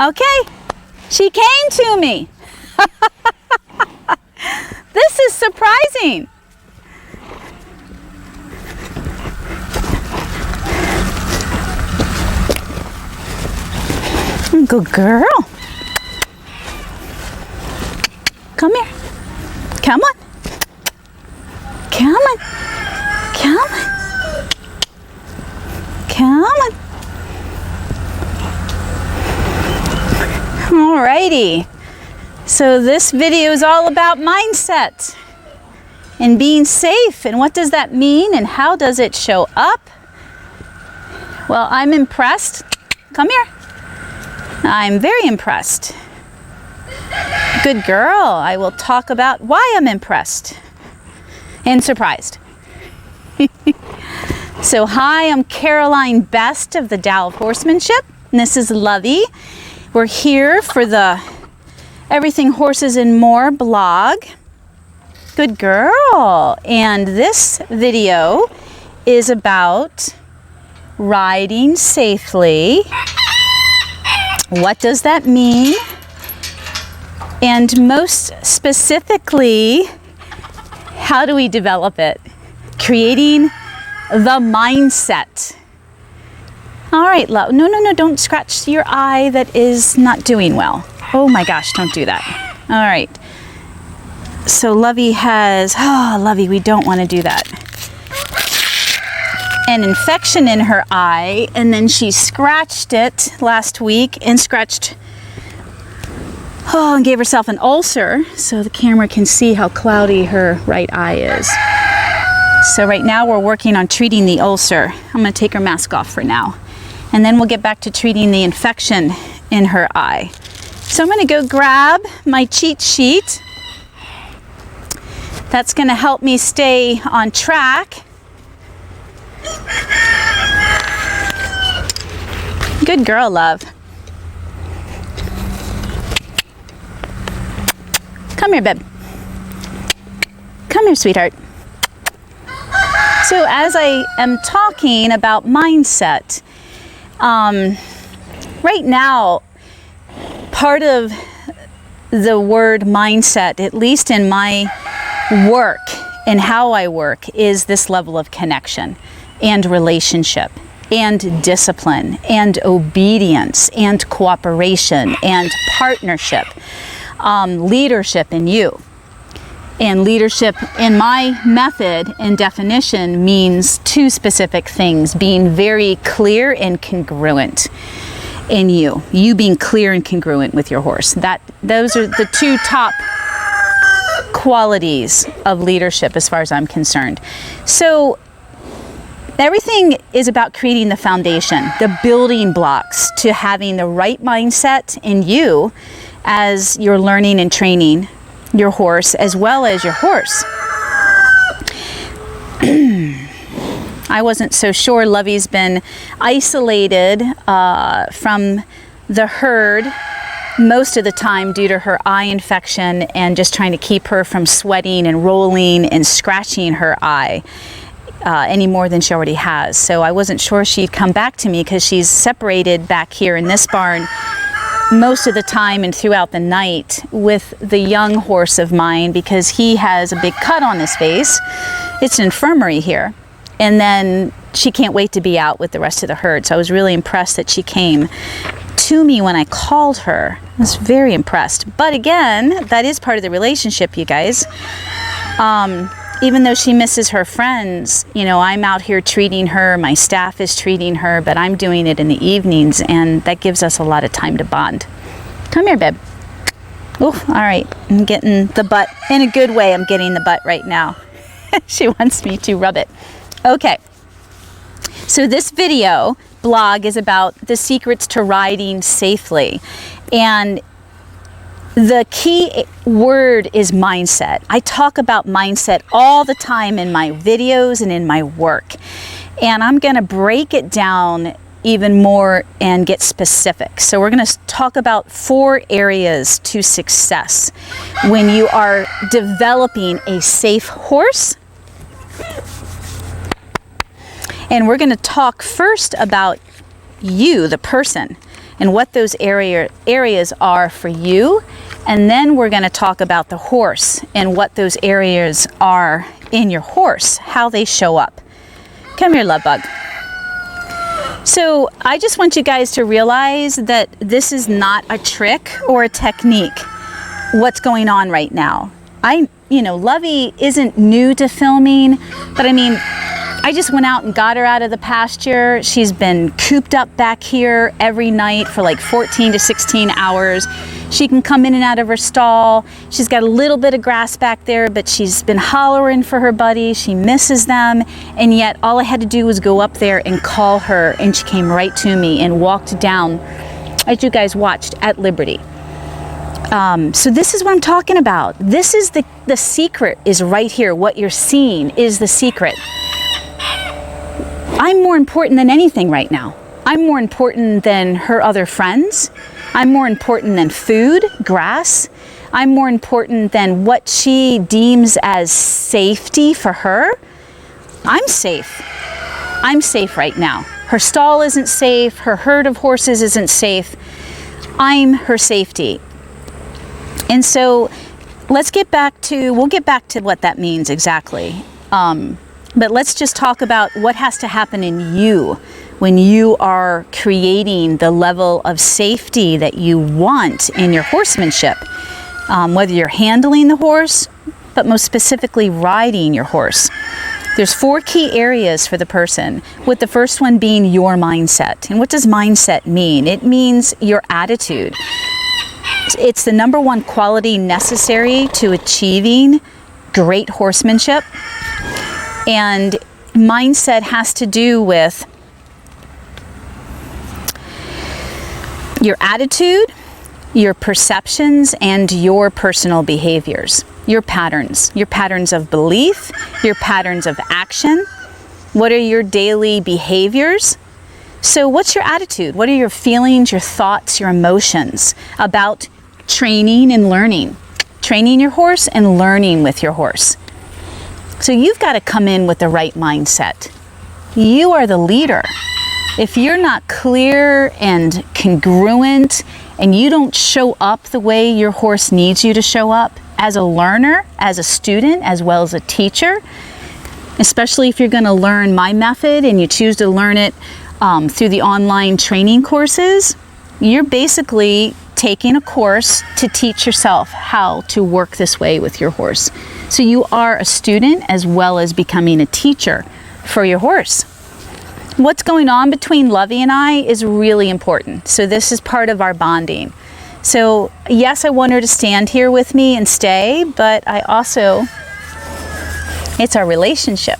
Okay, she came to me. This is surprising. Good girl. Come here. Come on. Come on. Come on. Come on. Alrighty. So this video is all about mindset and being safe, and what does that mean and how does it show up? Well, I'm impressed. Come here. I'm very impressed. Good girl. I will talk about why I'm impressed and surprised. So hi, I'm Caroline Best of the Tao of Horsemanship, and this is Lovey. We're here for the Everything Horses and More blog. Good girl. And this video is about riding safely. What does that mean? And most specifically, how do we develop it? Creating the mindset. All right, love. No, don't scratch your eye that is not doing well. Oh my gosh, don't do that. All right. So Lovey has, Lovey, we don't want to do that. An infection in her eye, and then she scratched it last week and and gave herself an ulcer, so the camera can see how cloudy her right eye is. So right now we're working on treating the ulcer. I'm going to take her mask off for now, and then we'll get back to treating the infection in her eye. So I'm going to go grab my cheat sheet. That's going to help me stay on track. Good girl, love. Come here, babe. Come here, sweetheart. So as I am talking about mindset, right now, part of the word mindset, at least in my work and how I work, is this level of connection and relationship and discipline and obedience and cooperation and partnership, leadership in you. And leadership in my method and definition means two specific things: being very clear and congruent in you being clear and congruent with your horse. Those are the two top qualities of leadership as far as I'm concerned. So everything is about creating the foundation, the building blocks to having the right mindset in you as you're learning and training your horse as well as your horse. I wasn't so sure. Lovey's been isolated from the herd most of the time due to her eye infection and just trying to keep her from sweating and rolling and scratching her eye any more than she already has. So I wasn't sure she'd come back to me because she's separated back here in this barn most of the time and throughout the night with the young horse of mine because he has a big cut on his face. It's an infirmary here. And then she can't wait to be out with the rest of the herd. So I was really impressed that she came to me when I called her. I was very impressed. But again, that is part of the relationship, you guys. Even though she misses her friends, I'm out here treating her, my staff is treating her, but I'm doing it in the evenings, and that gives us a lot of time to bond. Come here, babe. Oh, all right. I'm getting the butt in a good way. I'm getting the butt right now. She wants me to rub it. Okay. So this video blog is about the secrets to riding safely. And the key word is mindset. I talk about mindset all the time in my videos and in my work. And I'm going to break it down even more and get specific. So we're going to talk about 4 areas to success when you are developing a safe horse. And we're going to talk first about you, the person, and what those areas are for you. And then we're going to talk about the horse and what those areas are in your horse, how they show up. Come here, love bug. So I just want you guys to realize that this is not a trick or a technique, what's going on right now. Lovey isn't new to filming, but I mean, I just went out and got her out of the pasture. She's been cooped up back here every night for like 14 to 16 hours. She can come in and out of her stall. She's got a little bit of grass back there, but she's been hollering for her buddies. She misses them. And yet all I had to do was go up there and call her, and she came right to me and walked down, as you guys watched, at Liberty. So this is what I'm talking about. This is the secret is right here. What you're seeing is the secret. I'm more important than anything right now. I'm more important than her other friends. I'm more important than food, grass. I'm more important than what she deems as safety for her. I'm safe. I'm safe right now. Her stall isn't safe. Her herd of horses isn't safe. I'm her safety. And so we'll get back to what that means exactly. But let's just talk about what has to happen in you when you are creating the level of safety that you want in your horsemanship, whether you're handling the horse, but most specifically riding your horse. There's 4 key areas for the person, with the first one being your mindset. And what does mindset mean? It means your attitude. It's the number one quality necessary to achieving great horsemanship. And mindset has to do with your attitude, your perceptions, and your personal behaviors, your patterns of belief, your patterns of action. What are your daily behaviors? So what's your attitude? What are your feelings, your thoughts, your emotions about training and learning? Training your horse and learning with your horse. So you've got to come in with the right mindset. You are the leader. If you're not clear and congruent and you don't show up the way your horse needs you to show up as a learner, as a student, as well as a teacher, especially if you're going to learn my method and you choose to learn it through the online training courses, you're basically taking a course to teach yourself how to work this way with your horse. So you are a student as well as becoming a teacher for your horse. What's going on between Lovey and I is really important. So this is part of our bonding. So yes, I want her to stand here with me and stay, but it's our relationship.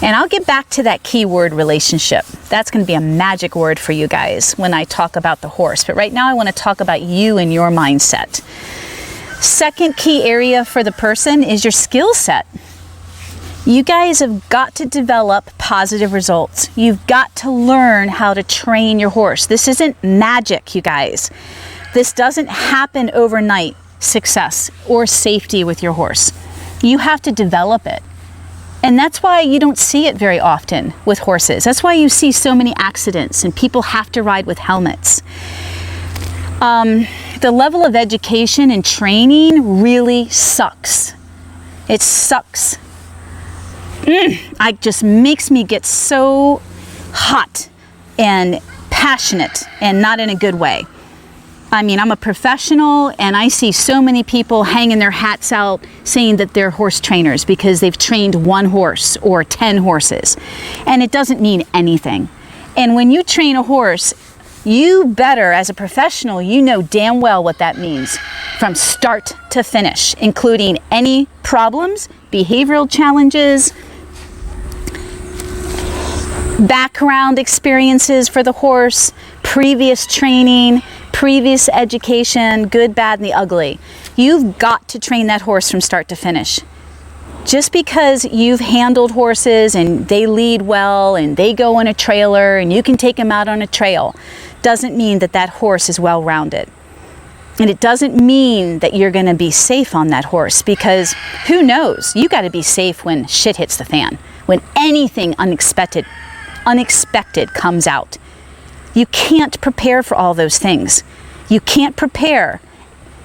And I'll get back to that key word, relationship. That's going to be a magic word for you guys when I talk about the horse. But right now I want to talk about you and your mindset. Second key area for the person is your skill set. You guys have got to develop positive results. You've got to learn how to train your horse. This isn't magic, you guys. This doesn't happen overnight, success or safety with your horse. You have to develop it. And that's why you don't see it very often with horses. That's why you see so many accidents and people have to ride with helmets. The level of education and training really sucks. It sucks. It just makes me get so hot and passionate, and not in a good way. I mean, I'm a professional and I see so many people hanging their hats out saying that they're horse trainers because they've trained 1 horse or 10 horses. And it doesn't mean anything. And when you train a horse, you better, as a professional, you know damn well what that means from start to finish, including any problems, behavioral challenges, background experiences for the horse, previous training, previous education, good, bad, and the ugly. You've got to train that horse from start to finish. Just because you've handled horses and they lead well and they go in a trailer and you can take them out on a trail doesn't mean that that horse is well-rounded. And it doesn't mean that you're going to be safe on that horse, because who knows? You got to be safe when shit hits the fan, when anything unexpected comes out. You can't prepare for all those things. You can't prepare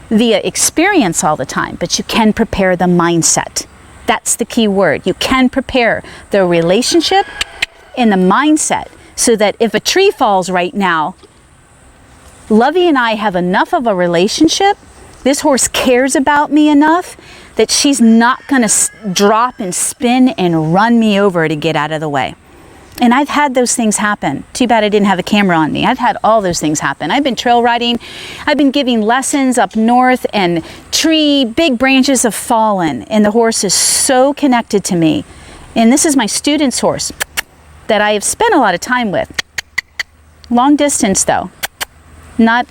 via experience all the time, but you can prepare the mindset. That's the key word. You can prepare the relationship and the mindset so that if a tree falls right now, Lovey and I have enough of a relationship. This horse cares about me enough that she's not going to drop and spin and run me over to get out of the way. And I've had those things happen. Too bad I didn't have a camera on me. I've had all those things happen. I've been trail riding. I've been giving lessons up north, and big branches have fallen, and the horse is so connected to me. And this is my student's horse that I have spent a lot of time with. Long distance though. Not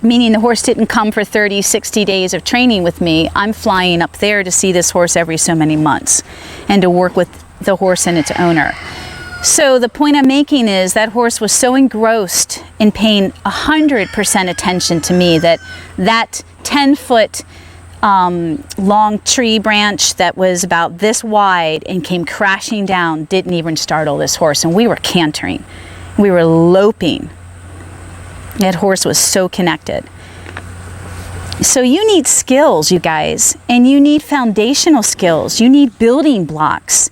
meaning the horse didn't come for 30, 60 days of training with me. I'm flying up there to see this horse every so many months and to work with the horse and its owner. So the point I'm making is that horse was so engrossed in paying 100% attention to me that 10-foot long tree branch that was about this wide and came crashing down didn't even startle this horse. And we were cantering. We were loping. That horse was so connected. So you need skills, you guys, and you need foundational skills. You need building blocks.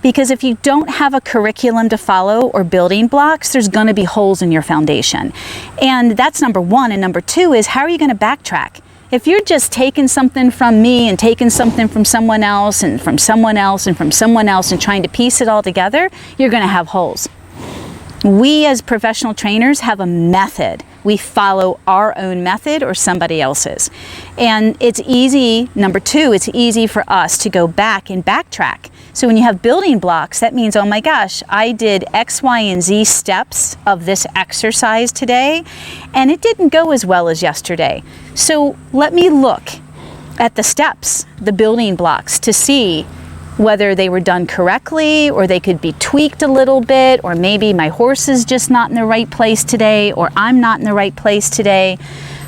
Because if you don't have a curriculum to follow or building blocks, there's going to be holes in your foundation. And that's number one. And number two is, how are you going to backtrack? If you're just taking something from me and taking something from someone else and from someone else and from someone else and trying to piece it all together, you're going to have holes. We as professional trainers have a method. We follow our own method or somebody else's. And it's easy, number two, it's easy for us to go back and backtrack. So when you have building blocks, that means, oh my gosh, I did X, Y, and Z steps of this exercise today, and it didn't go as well as yesterday. So let me look at the steps, the building blocks, to see whether they were done correctly or they could be tweaked a little bit, or maybe my horse is just not in the right place today, or I'm not in the right place today.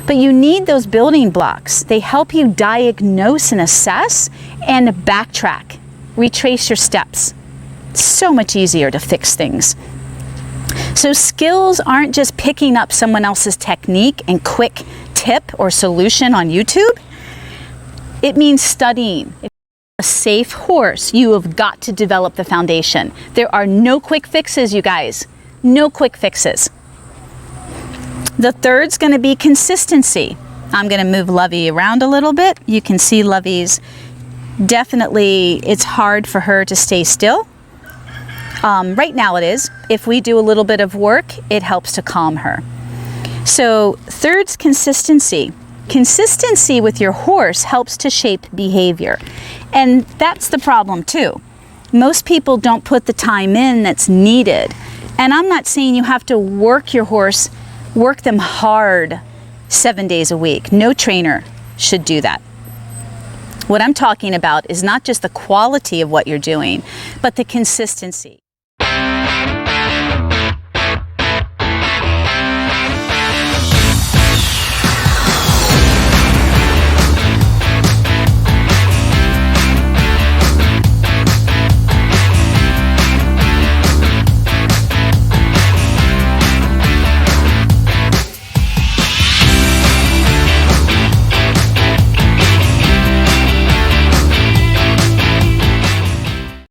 But you need those building blocks. They help you diagnose and assess and backtrack, retrace your steps. It's so much easier to fix things. So skills aren't just picking up someone else's technique and quick tip or solution on YouTube. It means studying. A safe horse, you have got to develop the foundation. There are no quick fixes, you guys. No quick fixes. The third's going to be consistency. I'm going to move Lovey around a little bit. You can see Lovey's definitely, it's hard for her to stay still. Right now it is. If we do a little bit of work, it helps to calm her. So third's consistency. Consistency with your horse helps to shape behavior. And that's the problem too. Most people don't put the time in that's needed. And I'm not saying you have to work your horse, work them hard 7 days a week. No trainer should do that. What I'm talking about is not just the quality of what you're doing, but the consistency.